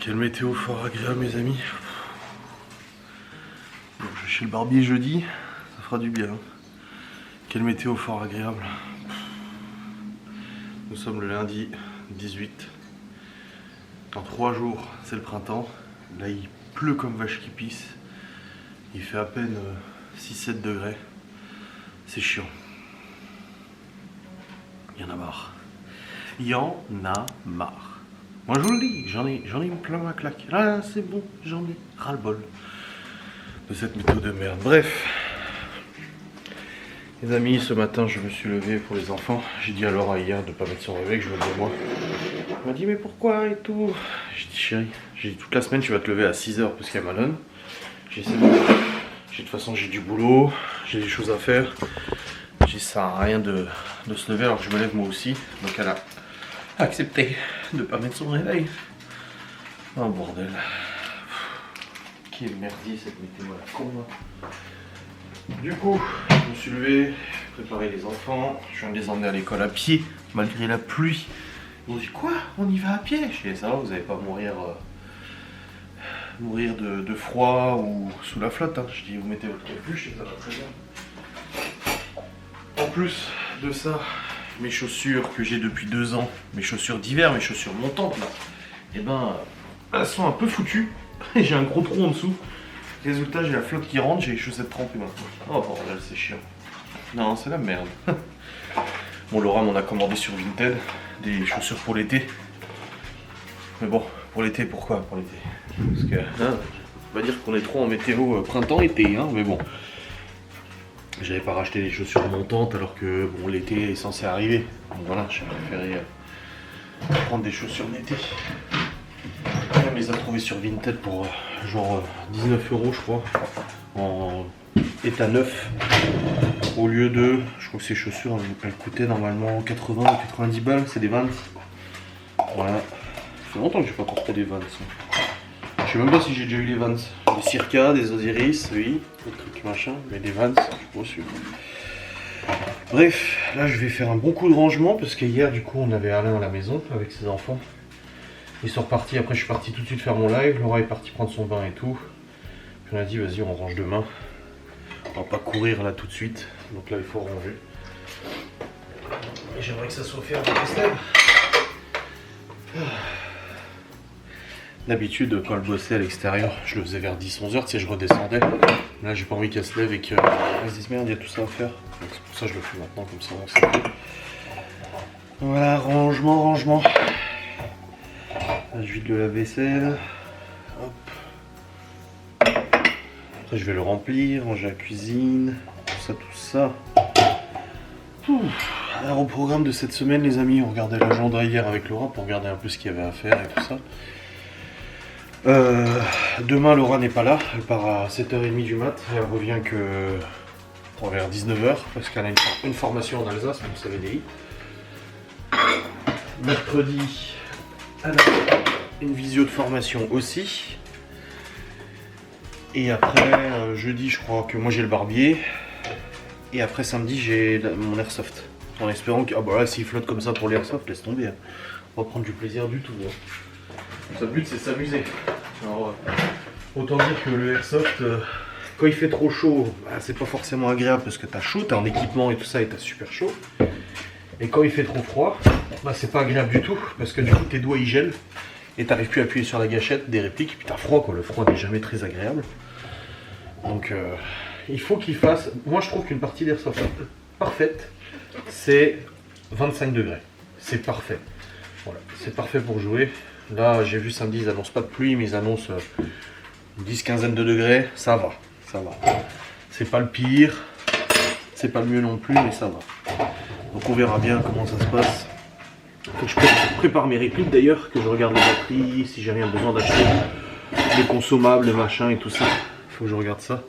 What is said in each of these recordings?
Quelle météo fort agréable mes amis. Bon, je vais chez le barbier jeudi, ça fera du bien. Quelle météo fort agréable. Nous sommes le lundi 18. Dans 3 jours, c'est le printemps. Là il pleut comme vache qui pisse. Il fait à peine 6-7 degrés. C'est chiant. Il y en a marre. Il y en a marre. Moi je vous le dis, j'en ai plein ma claque. Ah c'est bon, j'en ai ras-le-bol de cette météo de merde. Bref, les amis, ce matin je me suis levé pour les enfants. J'ai dit à Laura hier de ne pas mettre son réveil, que je me levais moi. Elle m'a dit mais pourquoi et tout. J'ai dit chérie, j'ai dit toute la semaine tu vas te lever à 6h parce qu'elle m'alonne. J'ai dit de toute façon j'ai du boulot, j'ai des choses à faire. J'ai dit ça sert à rien de se lever alors que je me lève moi aussi. Donc elle a accepté de ne pas mettre son réveil. Oh bordel. Qui est merdier cette météo à la con là. Du coup, je me suis levé, préparé les enfants, je viens de les emmener à l'école à pied, malgré la pluie. Ils m'ont dit quoi? On y va à pied? Je dis ça va, vous n'allez pas mourir de froid ou sous la flotte. Hein. Je dis vous mettez votre capuche et ça va très bien. En plus de ça, mes chaussures que j'ai depuis 2 ans, mes chaussures d'hiver, mes chaussures montantes là, et ben elles sont un peu foutues. Et j'ai un gros trou en dessous. Résultat, j'ai la flotte qui rentre, j'ai les chaussettes trempées maintenant. Oh bordel, c'est chiant. Non, c'est la merde. Bon, Laura m'en a commandé sur Vinted des chaussures pour l'été. Mais bon, pour l'été, pourquoi pour l'été? Parce que, hein, on va dire qu'on est trop en météo printemps-été, hein, mais bon. J'avais pas racheté les chaussures montantes alors que bon, l'été est censé arriver. Donc voilà, j'ai préféré prendre des chaussures d'été. On les a trouvées sur Vinted pour genre 19 € je crois, en état neuf, au lieu de, je crois que ces chaussures elles coûtaient normalement 80 ou 90 balles, c'est des Vans. Voilà, ça fait longtemps que j'ai pas porté des Vans. Je sais même pas si j'ai déjà eu les Vans, des Circa, des Osiris, oui, des trucs machin, mais des Vans, je suis pas sûr. Bref, là je vais faire un bon coup de rangement parce qu'hier du coup on avait Alain à la maison avec ses enfants. Ils sont repartis, après je suis parti tout de suite faire mon live, Laura est partie prendre son bain et tout. Puis on a dit vas-y on range demain. On va pas courir là tout de suite, donc là il faut ranger. Et j'aimerais que ça soit fait avec Estelle. D'habitude quand elle bossait à l'extérieur, je le faisais vers 10-11h, tu sais je redescendais. Là j'ai pas envie qu'elle se lève et qu'elle se dise merde il y a tout ça à faire. Donc c'est pour ça que je le fais maintenant, comme ça on sait. Voilà, rangement. Là, je vide le lave-vaisselle. Hop. Après, je vais le remplir, ranger la cuisine, tout ça. Alors, au programme de cette semaine, les amis, on regardait l'agenda hier avec Laura pour regarder un peu ce qu'il y avait à faire et tout ça. Demain, Laura n'est pas là. Elle part à 7h30 du mat. Elle revient que vers 19h parce qu'elle a une formation en Alsace, vous savez, des mercredi. Elle a une visio de formation aussi. Et après, jeudi, je crois que moi j'ai le barbier. Et après, samedi, j'ai mon airsoft. En espérant que. Ah bah là, s'il flotte comme ça pour l'airsoft, laisse tomber. Hein. On va prendre du plaisir du tout. Hein. Le but, c'est s'amuser. Alors, autant dire que le airsoft, quand il fait trop chaud, bah, c'est pas forcément agréable parce que t'as chaud, t'es en équipement et tout ça et t'as super chaud. Et quand il fait trop froid, bah, c'est pas agréable du tout parce que du coup tes doigts ils gèlent et t'arrives plus à appuyer sur la gâchette des répliques et puis t'as froid quoi. Le froid n'est jamais très agréable. Donc il faut qu'il fasse. Moi je trouve qu'une partie d'airsoft parfaite c'est 25 degrés. C'est parfait. Voilà, c'est parfait pour jouer. Là j'ai vu samedi ils annoncent pas de pluie mais ils annoncent une 10-15 de degrés. Ça va. C'est pas le pire. C'est pas le mieux non plus mais ça va. Donc on verra bien comment ça se passe. Faut que je prépare mes répliques d'ailleurs, que je regarde les batteries, si j'ai rien besoin d'acheter, les consommables, les machins et tout ça. Faut que je regarde ça.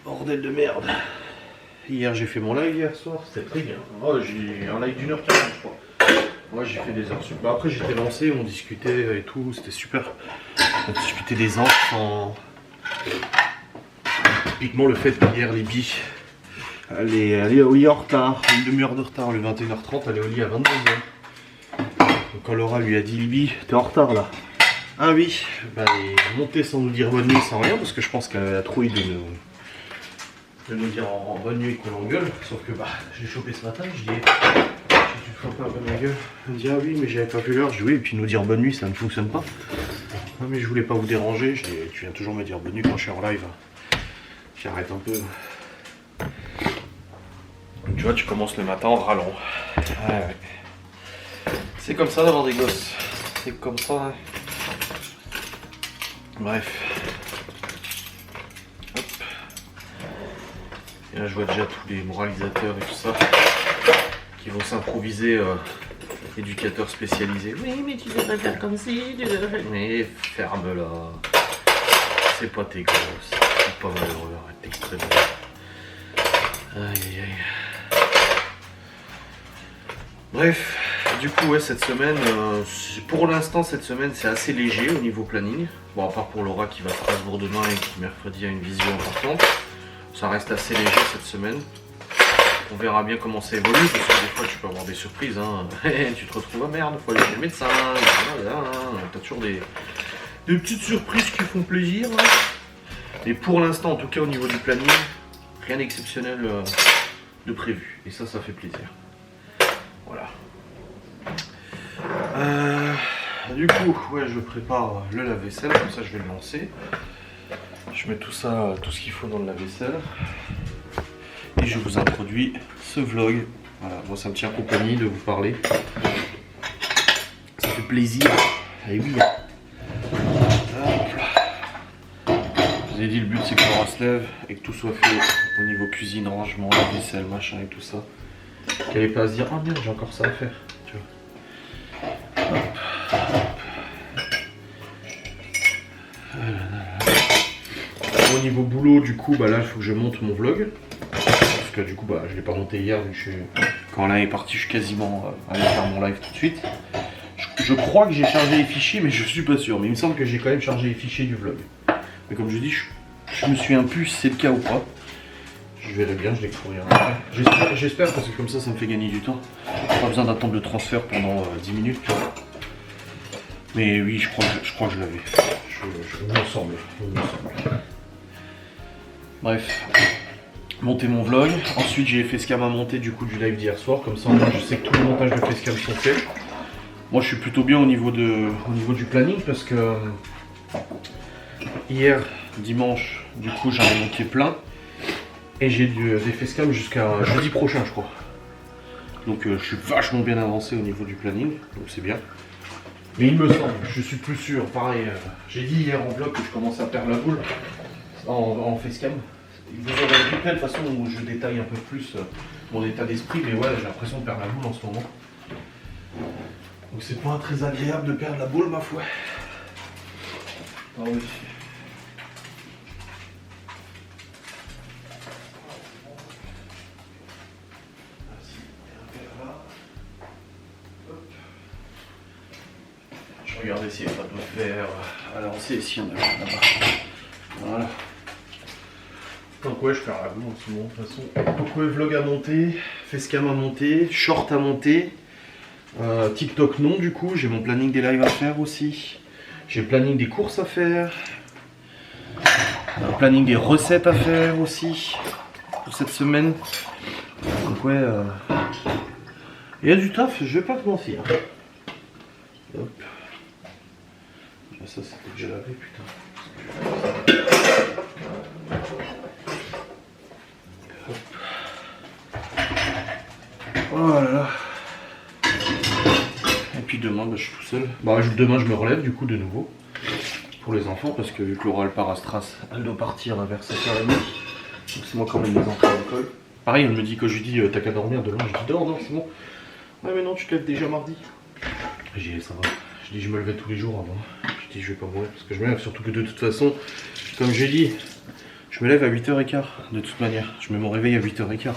Bordel de merde. Hier j'ai fait mon live hier soir, c'était très bien. Oh, j'ai un live d'1h40 je crois. Moi j'ai fait des heures sup. Bah, après j'étais lancé, on discutait et tout, c'était super. On discutait des enfants. Typiquement le fait qu'hier les billes elle est au lit en retard, une demi-heure de retard, le 21h30, elle est au lit à 22h. Donc quand Laura lui a dit Libby, t'es en retard là. Ah oui, bah, il est monté sans nous dire bonne nuit, sans rien, parce que je pense qu'elle a trop eu de nous dire en bonne nuit qu'on l'engueule. Sauf que bah, je l'ai chopé ce matin, je dis tu te fous pas un peu ma gueule. Elle me dit ah oui, mais j'avais pas vu l'heure. Je dis oui, et puis nous dire bonne nuit, ça ne fonctionne pas. Non mais je voulais pas vous déranger, je dis tu viens toujours me dire bonne nuit quand je suis en live. J'arrête un peu. Donc, tu vois, tu commences le matin en râlant. Ouais. C'est comme ça d'avoir des gosses. C'est comme ça. Hein. Bref. Hop. Et là, je vois déjà tous les moralisateurs et tout ça qui vont s'improviser éducateurs spécialisés. Oui, mais tu devrais faire comme si. Mais ferme-la. C'est pas tes gosses. C'est pas malheureux. Arrête d'extrême. Aïe aïe aïe. Bref. Du coup, ouais, cette semaine, pour l'instant, cette semaine, c'est assez léger au niveau planning. Bon, à part pour Laura qui va à Strasbourg demain et qui mercredi a une visio importante. Ça reste assez léger cette semaine. On verra bien comment ça évolue, parce que des fois, tu peux avoir des surprises. Hein. Tu te retrouves, ah merde, il faut aller chez le médecin. T'as toujours des petites surprises qui font plaisir. Hein. Et pour l'instant, en tout cas, au niveau du planning, rien d'exceptionnel de prévu. Et ça fait plaisir. Voilà. Du coup, ouais, je prépare le lave-vaisselle, comme ça je vais le lancer. Je mets tout ça, tout ce qu'il faut dans le lave-vaisselle. Et je vous introduis ce vlog. Voilà, moi ça me tient compagnie de vous parler. Ça fait plaisir. Et oui. Je vous ai dit, le but c'est que Laura se lève et que tout soit fait au niveau cuisine, rangement, lave-vaisselle, machin et tout ça. Qu'elle n'ait pas à se dire, ah merde, j'ai encore ça à faire. Tu vois. Au niveau boulot, du coup, bah là, il faut que je monte mon vlog. Parce que du coup, bah, je ne l'ai pas monté hier, vu que quand là est parti, je suis quasiment allé faire mon live tout de suite. Je crois que j'ai chargé les fichiers, mais je suis pas sûr. Mais il me semble que j'ai quand même chargé les fichiers du vlog. Mais comme je dis, je me souviens plus si c'est le cas ou pas. Je verrai bien, je les courrirai après. J'espère, parce que comme ça me fait gagner du temps. Pas besoin d'attendre le transfert pendant 10 minutes, tu vois. Mais oui, je crois que je l'avais. Il me semble. Bref, monter mon vlog. Ensuite, j'ai Facecam à monter du coup du live d'hier soir. Comme ça, je sais que tous les montages de Facecam sont faits. Moi, je suis plutôt bien au niveau du planning parce que hier, dimanche, du coup, j'en ai monté plein. Et j'ai des Facecam jusqu'à jeudi prochain, je crois. Donc, je suis vachement bien avancé au niveau du planning. Donc, c'est bien. Mais il me semble, je suis plus sûr. Pareil, j'ai dit hier en vlog que je commençais à perdre la boule en Facecam. Vous aurez vu plein de façons où je détaille un peu plus mon état d'esprit, mais ouais, j'ai l'impression de perdre la boule en ce moment. Donc c'est pas très agréable de perdre la boule, ma foi. Ah oui. Je regarde s'il n'y a pas d'autres verres à lancer, s'il y en a là-bas. Voilà. Donc ouais, je perds la boule en ce moment de toute façon. Donc ouais, vlog à monter, Facecam à monter, short à monter. TikTok non du coup, j'ai mon planning des lives à faire aussi. J'ai le planning des courses à faire. Le planning des recettes à faire aussi. Pour cette semaine. Donc ouais, il y a du taf, je vais pas te mentir. Hop. Ça c'était déjà lavé, putain. Oh là là. Et puis demain, bah, je suis tout seul. Bah, demain, je me relève du coup de nouveau. Pour les enfants, parce que vu que Laura elle part à Stras, elle doit partir vers 7h30. Donc c'est moi qui emmène les enfants à l'école. Pareil, elle me dit, quand je lui dis t'as qu'à dormir demain, je dis dors, non, c'est bon. Ouais, mais non, tu te lèves déjà mardi. J'ai dit ça va. Je dis je me levais tous les jours avant. Je dis je vais pas mourir parce que je me lève, surtout que de toute façon, comme j'ai dit, je me lève à 8h15 de toute manière. Je mets mon réveil à 8h15.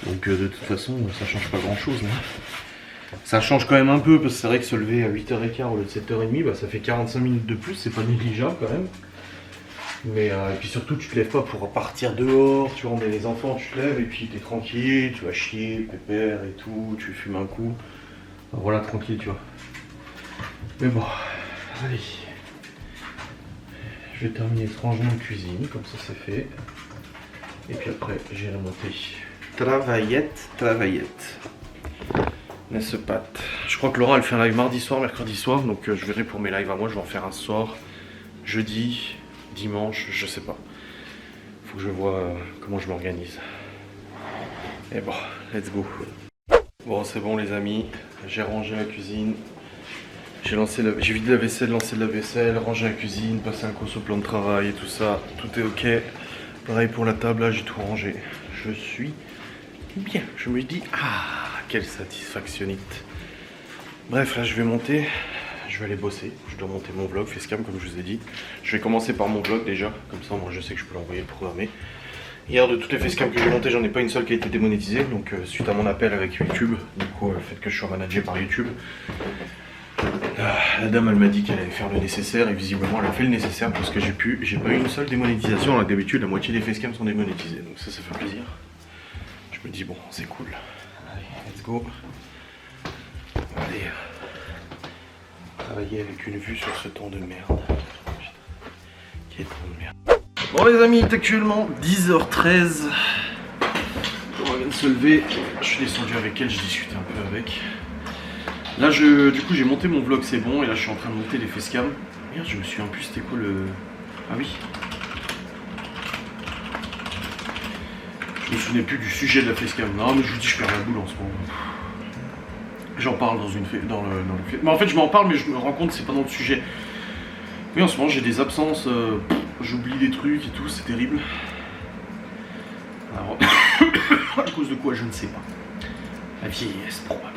Donc de toute façon, ça change pas grand chose. Hein. Ça change quand même un peu parce que c'est vrai que se lever à 8h15 au lieu de 7h30, bah, ça fait 45 minutes de plus, c'est pas négligeable quand même. Mais et puis surtout, tu te lèves pas pour partir dehors, tu remets les enfants, tu te lèves et puis t'es tranquille, tu vas chier, pépère et tout, tu fumes un coup. Voilà, tranquille, tu vois. Mais bon, allez. Je vais terminer ce rangement de cuisine, comme ça c'est fait. Et puis après, j'irai monter. Travaillette. N'est-ce pas? Je crois que Laura elle fait un live mardi soir, mercredi soir, donc je verrai pour mes lives à moi, je vais en faire un ce soir, jeudi, dimanche, je sais pas. Faut que je vois comment je m'organise. Et bon, let's go. Bon, c'est bon les amis, j'ai rangé la cuisine. J'ai vidé la vaisselle, lancé de la vaisselle, rangé la cuisine, passé un coup au plan de travail et tout ça. Tout est ok. Pareil pour la table, là j'ai tout rangé. Je suis bien. Je me dis, ah, quelle satisfactionnite. Bref, là je vais monter. Je vais aller bosser. Je dois monter mon vlog Facecam comme je vous ai dit. Je vais commencer par mon vlog déjà. Comme ça, moi je sais que je peux l'envoyer programmer. Hier, de toutes les facecams que j'ai montées, j'en ai pas une seule qui a été démonétisée. Donc, suite à mon appel avec YouTube, du coup, le fait que je sois managé par YouTube, la dame elle m'a dit qu'elle allait faire le nécessaire et visiblement elle a fait le nécessaire parce que j'ai pas eu une seule démonétisation alors que d'habitude la moitié des facecams sont démonétisés, donc ça fait plaisir. Je me dis bon c'est cool. Allez let's go. Allez travailler avec une vue sur ce ton de merde. Quel ton de merde. Bon les amis, il est actuellement 10h13. On vient de se lever. Je suis descendu avec elle, je discutais un peu avec. Là, du coup, j'ai monté mon vlog, c'est bon, et là, je suis en train de monter les facecams. Merde, je me suis un peu, c'était quoi le... Ah oui. Je me souvenais plus du sujet de la facecam. Non, mais je vous dis, je perds la boule en ce moment. J'en parle dans le... Mais en fait, je m'en parle, mais je me rends compte que c'est pas dans le sujet. Oui, en ce moment, j'ai des absences, j'oublie des trucs et tout, c'est terrible. Alors, à cause de quoi, je ne sais pas. La vieillesse, probablement.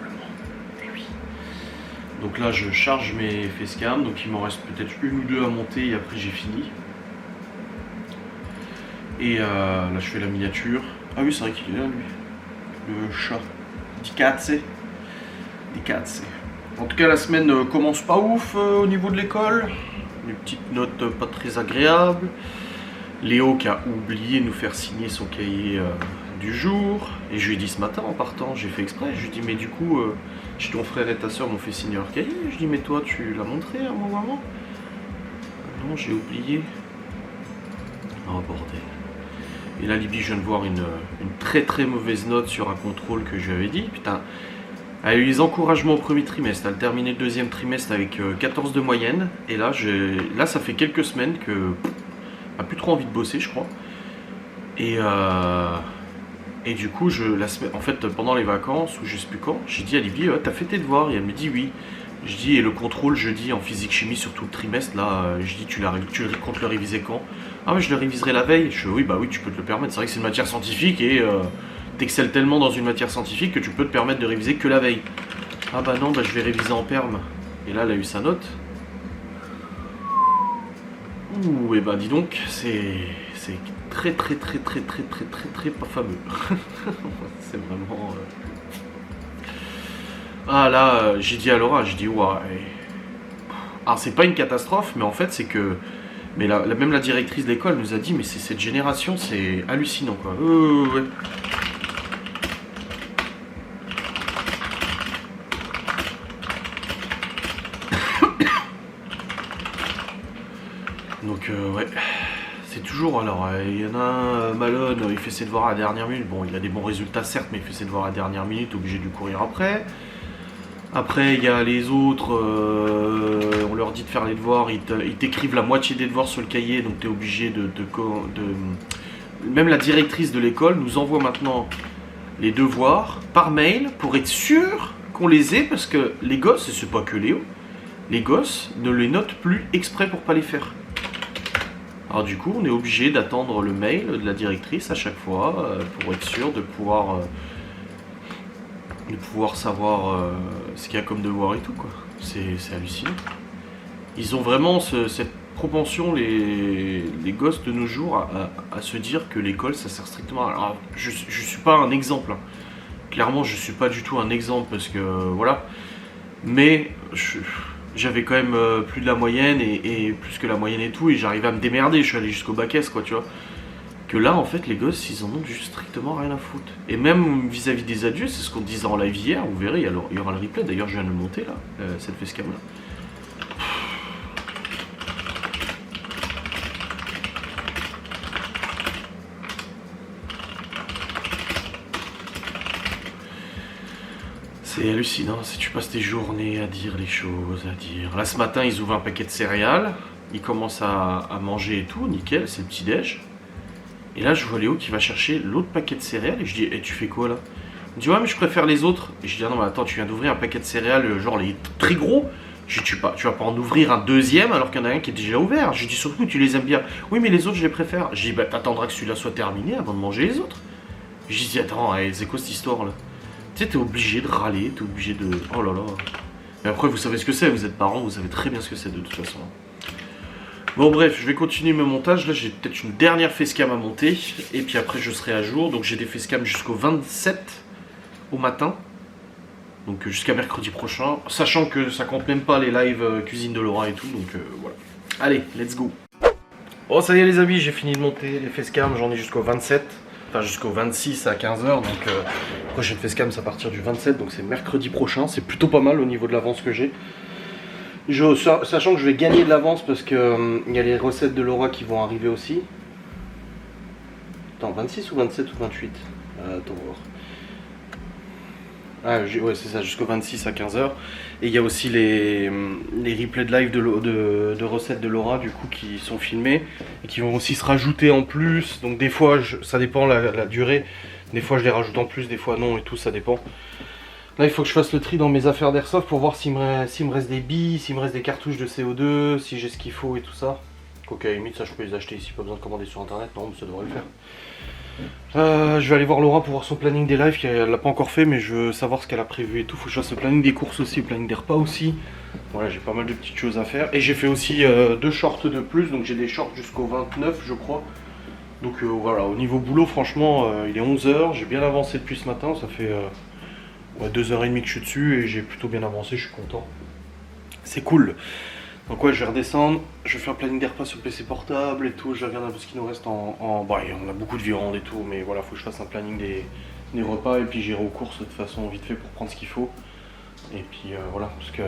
Donc là je charge mes facecams, donc il m'en reste peut-être une ou deux à monter et après j'ai fini. Et là je fais la miniature. Ah oui c'est vrai qu'il est là lui. Le chat. Di cazze. En tout cas la semaine commence pas ouf au niveau de l'école. Une petite note pas très agréable. Léo qui a oublié de nous faire signer son cahier du jour. Et je lui ai dit ce matin en partant, j'ai fait exprès, je lui ai dit mais du coup ton frère et ta soeur m'ont fait signer leur cahier. Je lui ai dit mais toi tu l'as montré à mon maman? Non j'ai oublié. Oh bordel. Et là Libye je viens de voir une très très mauvaise note sur un contrôle que je lui avais dit. Putain, elle a eu les encouragements au premier trimestre, elle a terminé le deuxième trimestre avec 14 de moyenne. Et là ça fait quelques semaines que elle a plus trop envie de bosser je crois. Et du coup, en fait, pendant les vacances, ou je sais plus quand, j'ai dit à Libye, t'as fait tes devoirs? Et elle me dit oui. Je dis, et le contrôle jeudi en physique-chimie sur tout le trimestre, là, je dis, tu comptes le réviser quand? Ah mais je le réviserai la veille. Je dis, oui, bah oui, tu peux te le permettre. C'est vrai que c'est une matière scientifique et t'excelles tellement dans une matière scientifique que tu peux te permettre de réviser que la veille. Ah bah non, bah je vais réviser en perm. Et là, elle a eu sa note. Ouh, et bah dis donc, c'est très pas fameux. C'est vraiment... Ah là, j'ai dit à Laura, j'ai dit ouais. Alors c'est pas une catastrophe, mais en fait c'est que... Mais même la directrice de l'école nous a dit, mais c'est cette génération, c'est hallucinant quoi. Ouais. Donc ouais, c'est toujours, alors il y en a un, Malone, il fait ses devoirs à la dernière minute, bon il a des bons résultats certes, mais il fait ses devoirs à la dernière minute, obligé de courir après. Après il y a les autres, on leur dit de faire les devoirs, ils t'écrivent la moitié des devoirs sur le cahier, donc tu es obligé de... Même la directrice de l'école nous envoie maintenant les devoirs par mail pour être sûr qu'on les ait, parce que les gosses, et c'est pas que Léo, les gosses ne les notent plus exprès pour pas les faire. Alors du coup, on est obligé d'attendre le mail de la directrice à chaque fois pour être sûr de pouvoir savoir ce qu'il y a comme devoir et tout quoi. C'est hallucinant. Ils ont vraiment cette propension, les gosses de nos jours, à se dire que l'école ça sert strictement à... Alors, je suis pas un exemple. Hein. Clairement, je suis pas du tout un exemple parce que voilà. Mais j'avais quand même plus de la moyenne et plus que la moyenne et tout, et j'arrivais à me démerder, je suis allé jusqu'au bac S quoi tu vois. que là, en fait, les gosses, ils en ont juste strictement rien à foutre. Et même vis-à-vis des adultes, c'est ce qu'on disait en live hier, vous verrez, il y aura le replay. D'ailleurs, je viens de le monter, là, cette facecam là. C'est hallucinant, si tu passes tes journées à dire les choses, à dire... Là, ce matin, ils ouvrent un paquet de céréales, ils commencent à manger et tout, nickel, c'est le petit-déj. Et là, je vois Léo qui va chercher l'autre paquet de céréales, et je dis, tu fais quoi, là? Il me dit, ouais, mais je préfère les autres. Et je dis, ah non, mais attends, tu viens d'ouvrir un paquet de céréales, genre les très gros. Je dis, tu vas pas en ouvrir un deuxième, alors qu'il y en a un qui est déjà ouvert. Je dis, surtout, tu les aimes bien. Oui, mais les autres, je les préfère. Je dis, bah, t'attendras que celui-là soit terminé avant de manger les autres. Je dis, attends, c'est quoi cette histoire-là? Tu sais, t'es obligé de râler, t'es obligé de... Oh là là. Mais après, vous savez ce que c'est, vous êtes parents, vous savez très bien ce que c'est de toute façon. Bon bref, je vais continuer mes montages. Là, j'ai peut-être une dernière facecam à monter. Et puis après, je serai à jour. Donc j'ai des facecams jusqu'au 27 au matin. Donc jusqu'à mercredi prochain. Sachant que ça compte même pas les lives cuisine de Laura et tout. Donc voilà. Allez, let's go. Oh, ça y est les amis, j'ai fini de monter les facecams. J'en ai jusqu'au 27. Enfin jusqu'au 26 à 15h, donc prochaine facecam c'est à partir du 27, donc c'est mercredi prochain, c'est plutôt pas mal au niveau de l'avance que j'ai. Sachant que je vais gagner de l'avance parce que il y a les recettes de Laura qui vont arriver aussi. Attends, 26 ou 27 ou 28 attends, voir. Ah ouais c'est ça, jusqu'au 26 à 15h. Et il y a aussi les replays de live de recettes de Laura du coup qui sont filmés et qui vont aussi se rajouter en plus. Donc des fois ça dépend la durée, des fois je les rajoute en plus, des fois non et tout, ça dépend. Là il faut que je fasse le tri dans mes affaires d'airsoft pour voir s'il me reste des billes, s'il me reste des cartouches de CO2, si j'ai ce qu'il faut et tout ça. Ok, à la limite ça je peux les acheter ici, pas besoin de commander sur internet, non mais ça devrait le faire. Je vais aller voir Laura pour voir son planning des lives, elle l'a pas encore fait mais je veux savoir ce qu'elle a prévu et tout. Faut que je fasse le planning des courses aussi, le planning des repas aussi. Voilà, j'ai pas mal de petites choses à faire. Et j'ai fait aussi 2 shorts de plus, donc j'ai des shorts jusqu'au 29 je crois. Donc voilà, au niveau boulot franchement il est 11h, j'ai bien avancé depuis ce matin, ça fait 2h30 que je suis dessus et j'ai plutôt bien avancé, je suis content. C'est cool. Donc ouais, je vais redescendre, je vais faire un planning des repas sur le PC portable et tout, je regarde un peu ce qu'il nous reste Bah, on a beaucoup de viande et tout, mais voilà, faut que je fasse un planning des repas et puis j'irai aux courses de toute façon vite fait pour prendre ce qu'il faut. Et puis voilà, parce que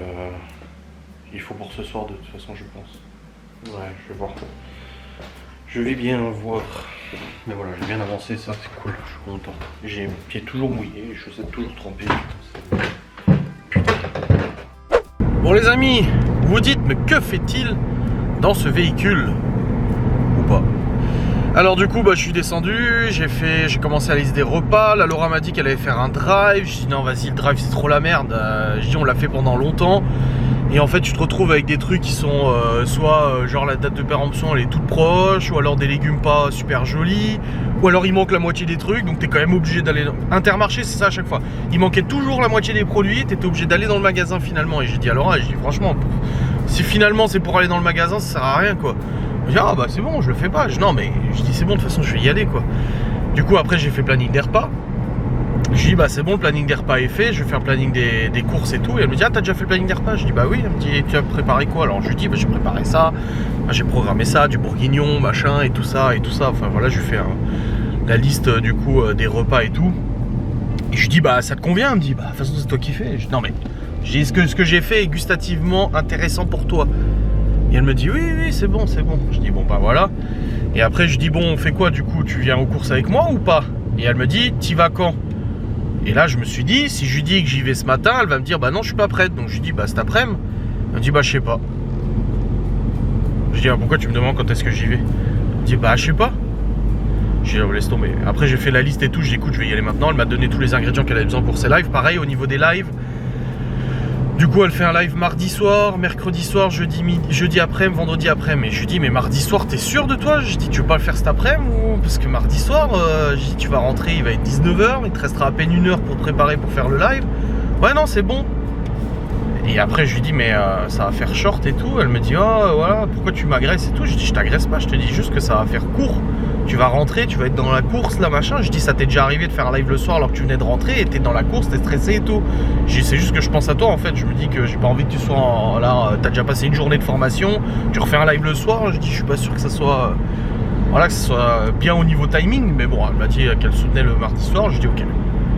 il faut pour ce soir de toute façon je pense. Ouais, je vais voir. Je vais bien voir. Mais voilà, j'ai bien avancé, ça c'est cool, je suis content. J'ai mes pieds toujours mouillés, les chaussettes toujours trempées. Putain. Bon les amis, vous dites, mais que fait-il dans ce véhicule? Ou pas? Alors du coup, je suis descendu, j'ai commencé à lister des repas. La Laura m'a dit qu'elle allait faire un drive. Je dis non, vas-y, le drive c'est trop la merde. Je dis on l'a fait pendant longtemps. Et en fait, tu te retrouves avec des trucs qui sont soit genre la date de péremption elle est toute proche, ou alors des légumes pas super jolis, ou alors il manque la moitié des trucs, donc t'es quand même obligé d'aller dans... Intermarché, c'est ça à chaque fois. Il manquait toujours la moitié des produits, t'étais obligé d'aller dans le magasin finalement. Et j'ai dit alors, franchement, si finalement c'est pour aller dans le magasin, ça sert à rien quoi. Je dis ah bah c'est bon, je le fais pas. Non mais je dis c'est bon, de toute façon je vais y aller quoi. Du coup après j'ai fait planning des repas. Je dis bah c'est bon, le planning des repas est fait, je vais faire le planning des courses et tout. Et elle me dit ah t'as déjà fait le planning des repas? Je dis bah oui. Elle me dit tu as préparé quoi? Alors je lui dis bah j'ai préparé ça, j'ai programmé ça, du bourguignon, machin et tout ça et tout ça. Enfin voilà, je lui fais la liste du coup des repas et tout. Et je lui dis bah ça te convient? Elle me dit bah de toute façon c'est toi qui fais. Je dis non mais je dis ce que j'ai fait est gustativement intéressant pour toi. Et elle me dit oui c'est bon c'est bon. Je dis bon bah voilà. Et après je dis bon on fait quoi du coup? Tu viens aux courses avec moi ou pas? Et elle me dit t'y vas quand? Et là je me suis dit si je lui dis que j'y vais ce matin, elle va me dire bah non je suis pas prête. Donc je lui dis bah cet après-midi. Elle me dit bah je sais pas. Je dis ah, pourquoi tu me demandes quand est-ce que j'y vais? Elle me dit bah je sais pas. Je dis oh, laisse tomber. Après j'ai fait la liste et tout, je dis écoute je vais y aller maintenant. Elle m'a donné tous les ingrédients qu'elle avait besoin pour ses lives. Pareil au niveau des lives. Du coup elle fait un live mardi soir, mercredi soir, jeudi après-midi, vendredi après-midi. Et je lui dis mais mardi soir t'es sûr de toi? Je dis tu veux pas le faire cet après-midi ou... Parce que mardi soir, je dis tu vas rentrer, il va être 19h, il te restera à peine 1 heure pour te préparer pour faire le live. Ouais non c'est bon. Et après je lui dis mais ça va faire short et tout. Elle me dit oh voilà pourquoi tu m'agresses et tout. Je dis je t'agresse pas, je te dis juste que ça va faire court. Tu vas rentrer, tu vas être dans la course là machin. Je dis ça t'est déjà arrivé de faire un live le soir alors que tu venais de rentrer et t'es dans la course, t'es stressé et tout. Je dis c'est juste que je pense à toi en fait. Je me dis que j'ai pas envie que tu sois là, t'as déjà passé une journée de formation, tu refais un live le soir. Je dis je suis pas sûr que ça soit Voilà, que ce soit bien au niveau timing, mais bon, elle m'a dit qu'elle soutenait le mardi soir, je dis ok.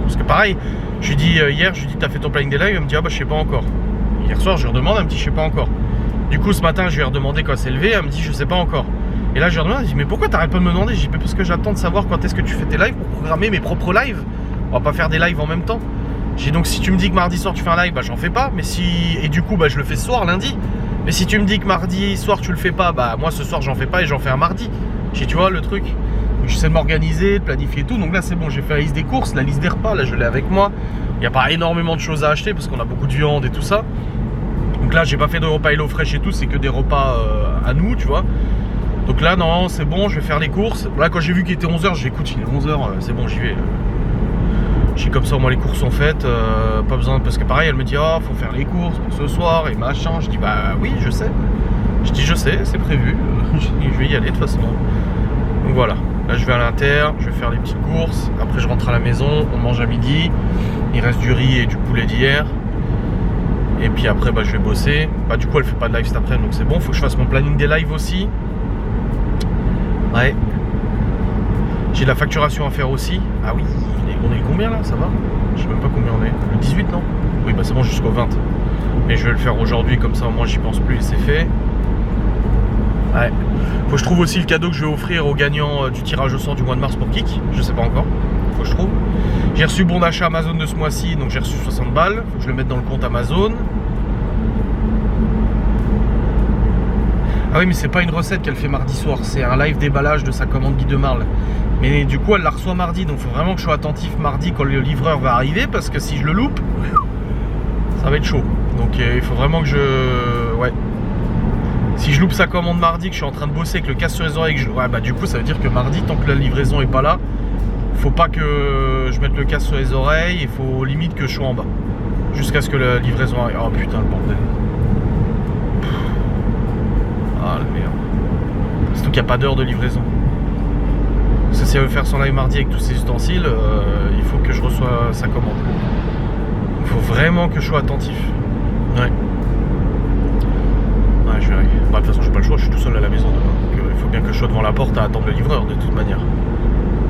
Parce que pareil, je lui dis hier, je lui dis t'as fait ton planning des lives, elle me dit ah bah je sais pas encore. Hier soir je lui redemande, elle me dit je sais pas encore. Du coup ce matin je lui ai redemandé quand elle s'est levée, elle me dit je sais pas encore. Et là je lui redemande, elle me dit mais pourquoi t'arrêtes pas de me demander? Je dis mais parce que j'attends de savoir quand est-ce que tu fais tes lives pour programmer mes propres lives. On va pas faire des lives en même temps. J'ai donc si tu me dis que mardi soir tu fais un live, bah j'en fais pas. Mais si et du coup bah je le fais ce soir lundi. Mais si tu me dis que mardi soir tu le fais pas, bah moi ce soir j'en fais pas et j'en fais un mardi. J'ai tu vois le truc. Je sais m'organiser, de planifier tout. Donc là c'est bon, j'ai fait la liste des courses, la liste des repas, là je l'ai avec moi. Il n'y a pas énormément de choses à acheter parce qu'on a beaucoup de viande et tout ça. Donc là j'ai pas fait de repas HelloFresh et tout, c'est que des repas à nous, tu vois. Donc là non, c'est bon, je vais faire les courses. Là quand j'ai vu qu'il était 11h, j'ai dit écoute, il est 11h, c'est bon, j'y vais. J'ai comme ça au moins les courses sont faites, pas besoin, parce que pareil elle me dit oh faut faire les courses pour ce soir et machin. Je dis bah oui je sais. Je dis je sais, c'est prévu. Je vais y aller de toute façon. Donc voilà, là je vais à l'Inter, je vais faire les petites courses. Après je rentre à la maison, on mange à midi. Il reste du riz et du poulet d'hier. Et puis après bah, je vais bosser. Bah du coup elle fait pas de live cet après-midi donc c'est bon. Faut que je fasse mon planning des lives aussi. Ouais. J'ai de la facturation à faire aussi. Ah oui, on est combien là, ça va? Je sais même pas combien on est. Le 18 non? Oui bah c'est bon jusqu'au 20. Mais je vais le faire aujourd'hui comme ça au moins j'y pense plus et c'est fait. Ouais. Faut que je trouve aussi le cadeau que je vais offrir aux gagnants du tirage au sort du mois de mars pour Kik. Je sais pas encore. Faut que je trouve. J'ai reçu bon d'achat Amazon de ce mois-ci, donc j'ai reçu 60 balles. Faut que je le mette dans le compte Amazon. Ah oui, mais c'est pas une recette qu'elle fait mardi soir. C'est un live déballage de sa commande Guy de Marle. Mais du coup, elle la reçoit mardi. Donc faut vraiment que je sois attentif mardi quand le livreur va arriver. Parce que si je le loupe, ça va être chaud. Donc il faut vraiment que je... Ouais. Si je loupe sa commande mardi, que je suis en train de bosser avec le casque sur les oreilles, ouais, bah du coup ça veut dire que mardi, tant que la livraison est pas là, faut pas que je mette le casque sur les oreilles, il faut limite que je sois en bas. Jusqu'à ce que la livraison arrive. Oh putain le bordel. Ah la merde. Surtout qu'il n'y a pas d'heure de livraison. Parce que si elle veut faire son live mardi avec tous ses ustensiles, il faut que je reçoive sa commande. Il faut vraiment que je sois attentif. Ouais. Ouais, je verrai. Bah, de toute façon, j'ai pas le choix, je suis tout seul à la maison demain. Donc, il faut bien que je sois devant la porte à attendre le livreur de toute manière.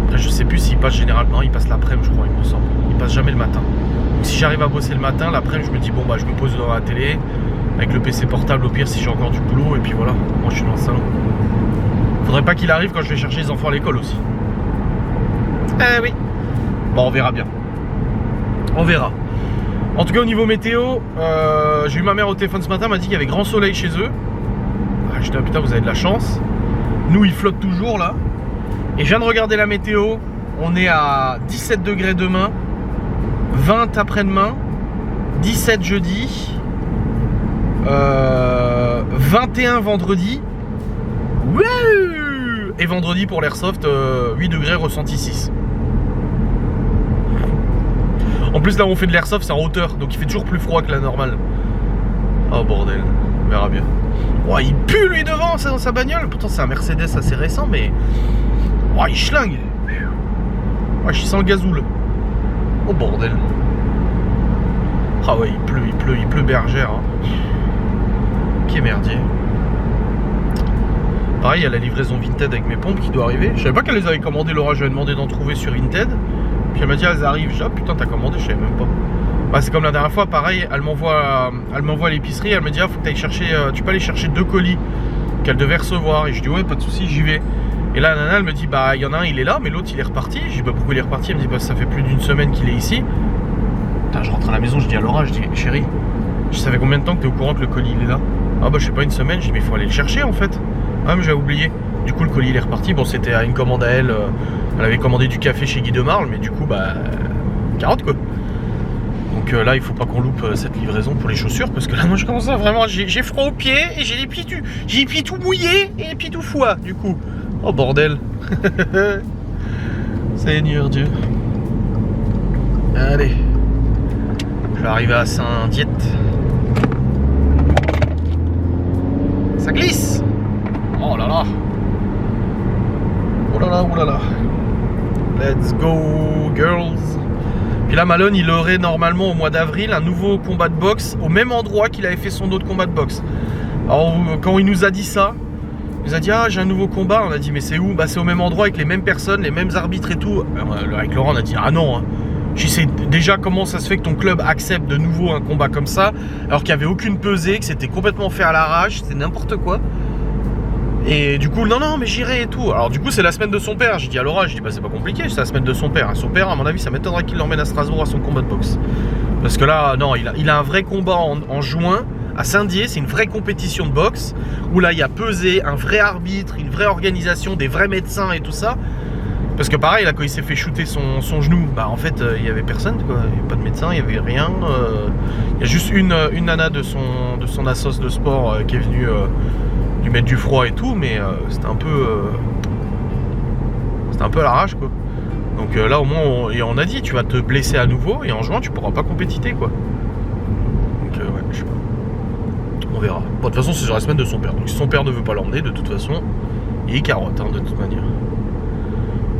Après, je sais plus s'il passe généralement, il passe l'après-midi, je crois, il me semble. Il passe jamais le matin. Donc, si j'arrive à bosser le matin, l'après-midi, je me dis, bon, bah, je me pose devant la télé, avec le PC portable au pire si j'ai encore du boulot, et puis voilà, moi je suis dans le salon. Faudrait pas qu'il arrive quand je vais chercher les enfants à l'école aussi. Eh oui. Bon, on verra bien. On verra. En tout cas au niveau météo, j'ai eu ma mère au téléphone ce matin, elle m'a dit qu'il y avait grand soleil chez eux. Ah, je dis ah, putain vous avez de la chance. Nous il flotte toujours là. Et je viens de regarder la météo, on est à 17 degrés demain, 20 après-demain, 17 jeudi, 21 vendredi. Wouh! Et vendredi pour l'airsoft, 8 degrés ressenti 6. En plus là où on fait de l'airsoft c'est en hauteur, donc il fait toujours plus froid que la normale. Oh bordel, on verra bien. Oh, il pue lui devant, c'est dans sa bagnole. Pourtant c'est un Mercedes assez récent mais... Oh il schlingue. Oh je sens le gazoul. Oh bordel. Ah ouais il pleut bergère hein. Qui est merdier. Pareil il y a la livraison Vinted avec mes pompes qui doit arriver. Je savais pas qu'elle les avait commandées, Laura, je lui ai demandé d'en trouver sur Vinted. Puis elle m'a dit elles arrivent, je dis ah putain t'as commandé, je savais même pas. Bah c'est comme la dernière fois, pareil, elle m'envoie à l'épicerie, elle me dit ah faut que t'ailles chercher, tu peux aller chercher 2 colis qu'elle devait recevoir. Et je dis ouais pas de soucis, j'y vais. Et là la nana elle me dit bah il y en a un il est là mais l'autre il est reparti. Je dis bah pourquoi il est reparti? Elle me dit bah ça fait plus d'une semaine qu'il est ici. Putain je rentre à la maison, je dis à Laura, je dis chérie, je savais combien de temps que t'es au courant que le colis il est là? Ah bah je sais pas, une semaine. Je dis mais il faut aller le chercher en fait. Ah mais j'avais oublié. Du coup le colis il est reparti, bon c'était à une commande à elle, elle avait commandé du café chez Guy de Marle mais du coup bah carotte quoi. Donc là il faut pas qu'on loupe cette livraison pour les chaussures parce que là moi je commence à vraiment, j'ai froid aux pieds et j'ai les pieds tout mouillés et les pieds tout froids du coup. Oh bordel. Seigneur Dieu. Allez. Je vais arriver à Saint-Diète. Ça glisse. Oh là là. Oh là là, oh là là. Let's go, girls. Puis là, Malone, il aurait normalement au mois d'avril un nouveau combat de boxe au même endroit qu'il avait fait son autre combat de boxe. Alors, quand il nous a dit ça, Il nous a dit ah j'ai un nouveau combat, on a dit mais c'est où? Bah c'est au même endroit avec les mêmes personnes, les mêmes arbitres et tout. Alors, avec Laurent on a dit ah non hein. Je sais déjà comment ça se fait que ton club accepte de nouveau un combat comme ça, alors qu'il n'y avait aucune pesée, que c'était complètement fait à l'arrache, c'était n'importe quoi. Et du coup, non, mais j'irai et tout. Alors du coup, c'est la semaine de son père. J'ai dit à Laura, je dis bah c'est pas compliqué, c'est la semaine de son père. Son père, à mon avis, ça m'étonnerait qu'il l'emmène à Strasbourg à son combat de boxe. Parce que là, non, il a un vrai combat en juin à Saint-Dié, c'est une vraie compétition de boxe, où là, il y a pesé, un vrai arbitre, une vraie organisation, des vrais médecins et tout ça. Parce que pareil, là, quand il s'est fait shooter son genou, bah en fait, il y avait personne, quoi. Il n'y avait pas de médecin, il n'y avait rien. Il y a juste une nana de son assos de sport qui est venue lui mettre du froid et tout, mais c'était un peu à l'arrache, quoi. Donc là, au moins, on a dit, tu vas te blesser à nouveau, et en juin, tu pourras pas compétiter, quoi. Donc ouais, je sais pas. On verra. Bon, de toute façon, c'est sur la semaine de son père. Donc si son père ne veut pas l'emmener, de toute façon, il est carotte, hein, de toute manière.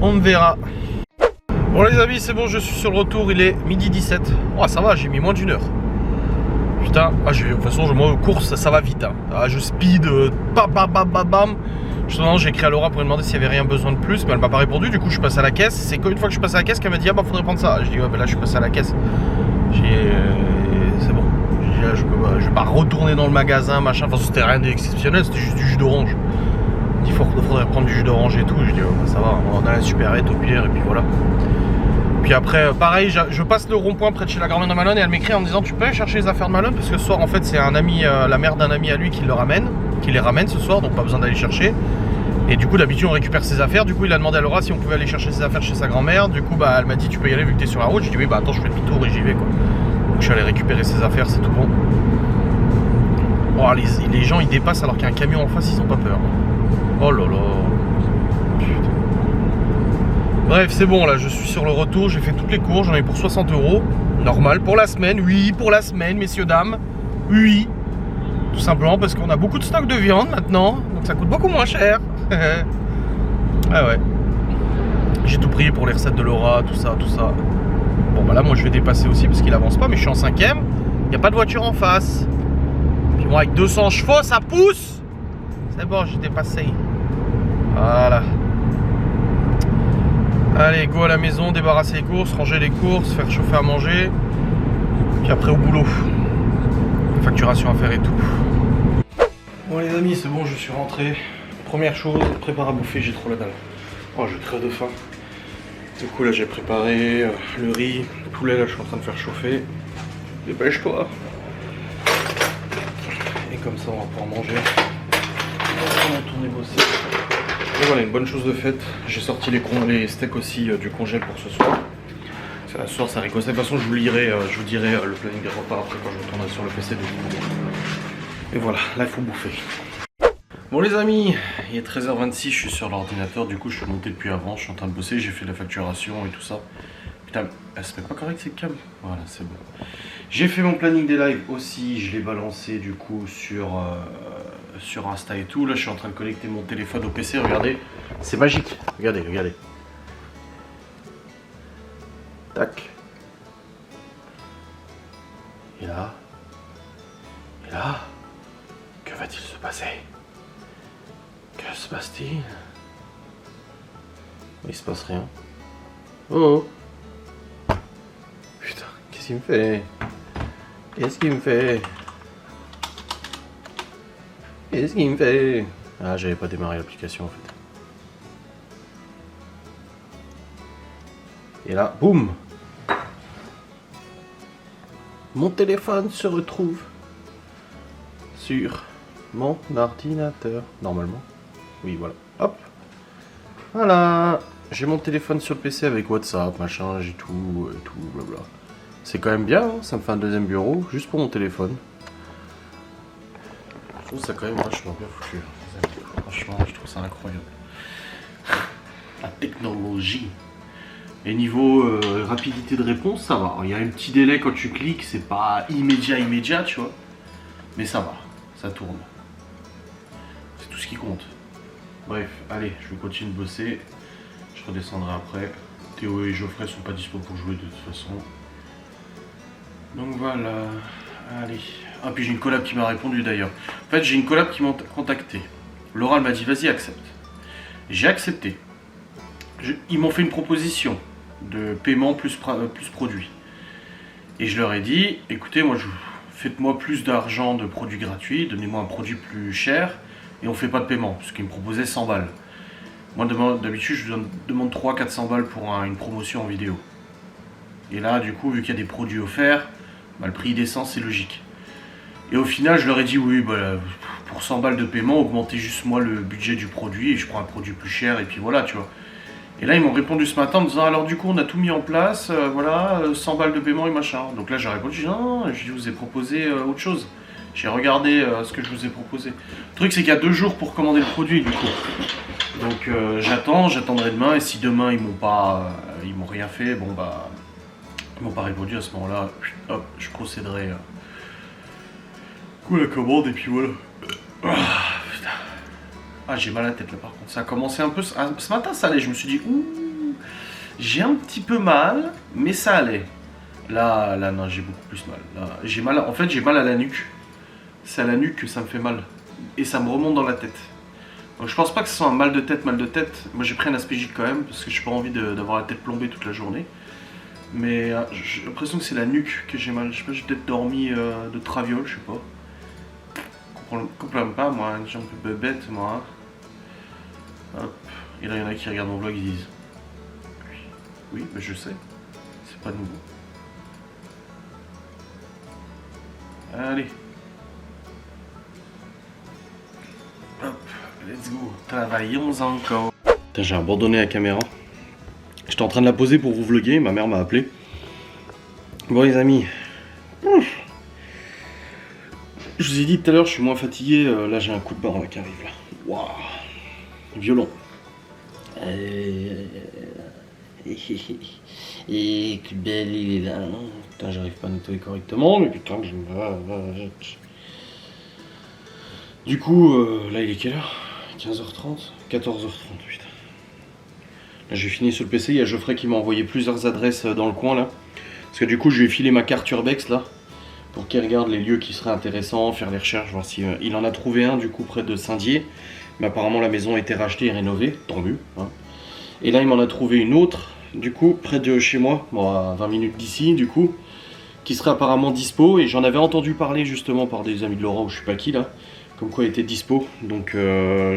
On verra. Bon les amis, c'est bon, je suis sur le retour, il est midi 17. Oh ça va, j'ai mis moins d'1 heure. Putain, de toute façon, moi, course, ça va vite. Hein. Je speed, bam. Justement, j'ai écrit à Laura pour lui demander s'il y avait rien besoin de plus, mais elle m'a pas répondu, du coup je passe à la caisse. C'est qu'une fois que je passe à la caisse qu'elle m'a dit ah bah faudrait prendre ça. Je dis ouais bah là je suis passé à la caisse. C'est bon. J'ai dit là je vais pas retourner dans le magasin, machin, enfin c'était rien d'exceptionnel, c'était juste du jus d'orange. Il faudrait prendre du jus d'orange et tout. Je dis, oh, bah, ça va, on a la supérette au pire, et puis voilà. Puis après, pareil, je passe le rond-point près de chez la grand-mère de Malone et elle m'écrit en me disant, tu peux aller chercher les affaires de Malone? Parce que ce soir, en fait, c'est un ami, la mère d'un ami à lui qui les ramène ce soir, donc pas besoin d'aller chercher. Et du coup, d'habitude, on récupère ses affaires. Du coup, il a demandé à Laura si on pouvait aller chercher ses affaires chez sa grand-mère. Du coup, bah, elle m'a dit, tu peux y aller vu que t'es sur la route. Je dis, oui, bah attends, je fais demi-tour et j'y vais, quoi. Donc, je suis allé récupérer ses affaires, c'est tout bon. Oh, les gens, ils dépassent alors qu'il y a un camion en face, ils ont pas peur. Oh là là. Putain. Bref, c'est bon, là, je suis sur le retour. J'ai fait toutes les courses, j'en ai pour 60 €. Normal, pour la semaine, oui, pour la semaine, messieurs, dames. Oui. Tout simplement parce qu'on a beaucoup de stock de viande maintenant. Donc ça coûte beaucoup moins cher. Ah ouais. J'ai tout pris pour les recettes de Laura, tout ça. Bon, bah là, moi, je vais dépasser aussi parce qu'il avance pas, mais je suis en 5ème. Il n'y a pas de voiture en face. Puis moi, avec 200 chevaux, ça pousse. C'est bon, j'ai dépassé. Voilà. Allez, go à la maison, débarrasser les courses, ranger les courses, faire chauffer à manger. Puis après au boulot. Facturation à faire et tout. Bon les amis, c'est bon, je suis rentré. Première chose, prépare à bouffer, j'ai trop la dalle. Oh, je crève de faim. Du coup là j'ai préparé le riz, le poulet là je suis en train de faire chauffer. Dépêche-toi. Et comme ça on va pouvoir manger. On va tourner bosser. Et voilà, une bonne chose de faite. J'ai sorti les steaks aussi du congèle pour ce soir. Ce soir ça rigosse. De toute façon je vous dirai le planning des repas après quand je retournerai sur le PC de vous. Et voilà, là il faut bouffer. Bon les amis, il est 13h26, je suis sur l'ordinateur, du coup je suis monté depuis avant, je suis en train de bosser, j'ai fait la facturation et tout ça. Putain, elle se met pas correct cette cam. Voilà, c'est bon. J'ai fait mon planning des lives aussi, je l'ai balancé du coup sur Insta et tout. Là je suis en train de connecter mon téléphone au PC, regardez, c'est magique. Regardez. Tac. Et là, que va-t-il se passer? Que se passe-t-il? Il se passe rien. Oh. Putain, qu'est-ce qu'il me fait? Ah, j'avais pas démarré l'application en fait. Et là, boum! Mon téléphone se retrouve sur mon ordinateur. Normalement. Oui, voilà. Hop. Voilà. J'ai mon téléphone sur le PC avec WhatsApp, machin, j'ai tout, blabla. C'est quand même bien, hein, ça me fait un deuxième bureau, juste pour mon téléphone. Je trouve ça quand même vachement bien foutu. Franchement, je trouve ça incroyable. La technologie. Et niveau rapidité de réponse, ça va. Il y a un petit délai quand tu cliques, c'est pas immédiat, tu vois. Mais ça va, ça tourne. C'est tout ce qui compte. Bref, allez, je vais continuer de bosser. Je redescendrai après. Théo et Geoffrey sont pas dispo pour jouer de toute façon. Donc voilà. Allez. Ah, puis j'ai une collab qui m'a répondu d'ailleurs. En fait, j'ai une collab qui m'a contacté. Laura elle m'a dit vas-y accepte. J'ai accepté. Ils m'ont fait une proposition de paiement plus produit. Et je leur ai dit, écoutez, faites-moi plus d'argent de produits gratuits, donnez-moi un produit plus cher, et on fait pas de paiement, parce qu'ils me proposaient 100 balles. Moi d'habitude je demande 300-400 balles pour une promotion en vidéo. Et là du coup vu qu'il y a des produits offerts, bah, le prix descend, c'est logique. Et au final je leur ai dit oui, bah, pour 100 balles de paiement, augmentez juste moi le budget du produit, et je prends un produit plus cher, et puis voilà tu vois. Et là ils m'ont répondu ce matin en me disant alors du coup on a tout mis en place, voilà, 100 balles de paiement et machin. Donc là j'ai répondu, j'ai dit non, je vous ai proposé autre chose. J'ai regardé ce que je vous ai proposé. Le truc c'est qu'il y a 2 jours pour commander le produit du coup. Donc j'attendrai demain, et si demain ils m'ont rien fait, bon bah ils m'ont pas répondu à ce moment-là, hop, je procéderai coup la commande et puis voilà. Ah, j'ai mal à la tête là par contre. Ça a commencé un peu. Ce matin ça allait, je me suis dit ouh, j'ai un petit peu mal, mais ça allait. Là non, j'ai beaucoup plus mal. Là, j'ai mal. En fait, j'ai mal à la nuque. C'est à la nuque que ça me fait mal. Et ça me remonte dans la tête. Donc je pense pas que ce soit un mal de tête. Moi j'ai pris un aspégique quand même, parce que j'ai pas envie d'avoir la tête plombée toute la journée. Mais j'ai l'impression que c'est la nuque que j'ai mal. Je sais pas, j'ai peut-être dormi de traviole, je sais pas. Comprends pas, moi, j'ai un peu bête, moi. Hop. Et là, il y en a qui regardent mon vlog, ils disent oui, mais je sais, c'est pas nouveau. Allez. Hop, let's go. Travaillons encore. Putain, j'ai abandonné la caméra. J'étais en train de la poser pour vous vlogger, ma mère m'a appelé. Bon les amis. Je vous ai dit tout à l'heure, je suis moins fatigué. Là, j'ai un coup de barre qui arrive là. Waouh. Violent. Et que belle il est là. Putain, j'arrive pas à nettoyer correctement, mais putain que je me... Du coup, là il est quelle heure? 15h30 14h30, putain. Là j'ai fini sur le PC, il y a Geoffrey qui m'a envoyé plusieurs adresses dans le coin là. Parce que du coup je lui ai filé ma carte Urbex là. Pour qu'il regarde les lieux qui seraient intéressants, faire les recherches, voir si... il en a trouvé un du coup près de Saint-Dié. Mais apparemment la maison a été rachetée et rénovée, tant mieux. Hein. Et là il m'en a trouvé une autre, du coup, près de chez moi, bon, à 20 minutes d'ici du coup, qui serait apparemment dispo. Et j'en avais entendu parler justement par des amis de Laurent, ou je sais pas qui là, comme quoi elle était dispo. Donc